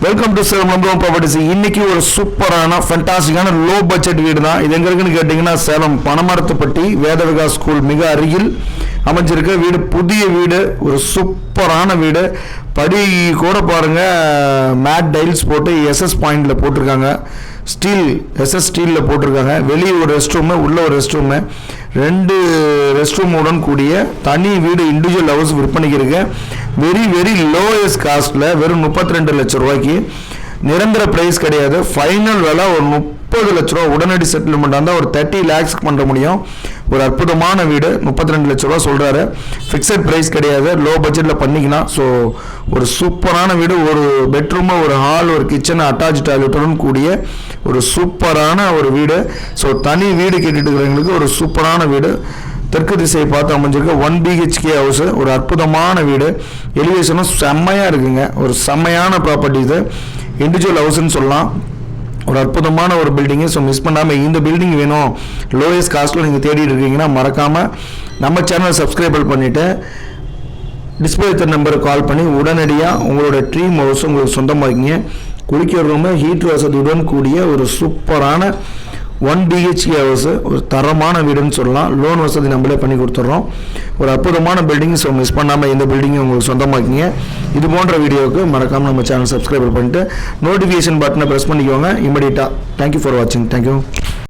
Welcome to Salem properties. இன்னைக்கு ஒரு சூப்பரான ஃபேண்டாஸ்டிக்கான லோ பட்ஜெட் வீடு தான். இது எங்க இருக்குன்னு கேட்டிங்கன்னா சேலம் பனமரத்துப்பட்டி வேதவிகாஸ் ஸ்கூல் மிக அருகில் அமைஞ்சிருக்க வீடு. புதிய வீடு, ஒரு சூப்பரான வீடு. படி கூட பாருங்க, மேட் டைல்ஸ் போட்டு எஸ்எஸ் பாயிண்ட்ல போட்டிருக்காங்க. ஸ்டீல் எஸ்எஸ் ஸ்டீலில் போட்டிருக்காங்க. வெளியே ஒரு ரெஸ்ட் ரூமு, உள்ள ஒரு ரெஸ்ட் ரூமு, 2 ரெஸ்ட் ரூமுடன் கூடிய தனி வீடு, இண்டிவிஜுவல் ஹவுஸ் விற்பனைக்கு இருக்கு. வெரி லோயஸ்ட் காஸ்ட்டில் வெறும் 32 லட்சம் ரூபாய்க்கு. நிரந்தர ப்ரைஸ் கிடையாது. ஃபைனல் விலை ஒரு 30 லட்ச ரூபா. உடனடி செட்டில்மெண்ட் இருந்தால் ஒரு 30 லேக்ஸ்க்கு பண்ண முடியும். ஒரு அற்புதமான வீடு, 32 லட்ச ரூபா சொல்கிறாரு. ஃபிக்ஸட் ப்ரைஸ் கிடையாது, லோ பட்ஜெட்டில் பண்ணிக்கலாம். ஸோ ஒரு சூப்பரான வீடு. ஒரு பெட்ரூமு, ஒரு ஹால், ஒரு கிச்சன், அட்டாச் டாய்லெட்டுடன் கூடிய ஒரு சூப்பரான ஒரு வீடு. ஸோ தனி வீடு கேட்டுட்டு இருக்கிறவங்களுக்கு ஒரு சூப்பரான வீடு. தெற்கு திசையை பார்த்து அமைஞ்சிருக்க 1 BHK ஹவுஸு. ஒரு அற்புதமான வீடு. எலிவேஷனும் செம்மையாக இருக்குங்க. ஒரு செம்மையான ப்ராப்பர்ட்டி இது. இண்டிவிஜுவல் ஹவுஸ்ன்னு சொல்லலாம். ஒரு அற்புதமான ஒரு பில்டிங்கு. ஸோ மிஸ் பண்ணாமல் இந்த பில்டிங் வேணும், லோயஸ்ட் காஸ்ட்டில் நீங்கள் தேடிட்டு இருக்கீங்கன்னா மறக்காமல் நம்ம சேனலை சப்ஸ்கிரைப் பண்ணிவிட்டு டிஸ்பிளே நம்பருக்கு கால் பண்ணி உடனடியாக உங்களோட ட்ரீம் ஹவுஸ் உங்களுக்கு சொந்தமாக்கிங்க. குளிக்கிற ரூமு, ஹீட்டர் வசதியுடன் கூடிய ஒரு சூப்பரான 1 BHK ஹவுஸு. ஒரு தரமான வீடுன்னு சொல்லலாம். லோன் வசதி நம்மளே பண்ணி கொடுத்துட்றோம். ஒரு அற்புதமான பில்டிங். ஸோ மிஸ் பண்ணாமல் இந்த பில்டிங்கை உங்களுக்கு சொந்தமாக்கிங்க. இது போன்ற வீடியோவுக்கு மறக்காமல் நம்ம சேனல் சப்ஸ்கிரைப் பண்ணிட்டு நோட்டிஃபிகேஷன் பட்டனை ப்ரெஸ் பண்ணிக்கோங்க இமீடியட்டாக. தேங்க்யூ ஃபார் வாட்சிங். தேங்க்யூ.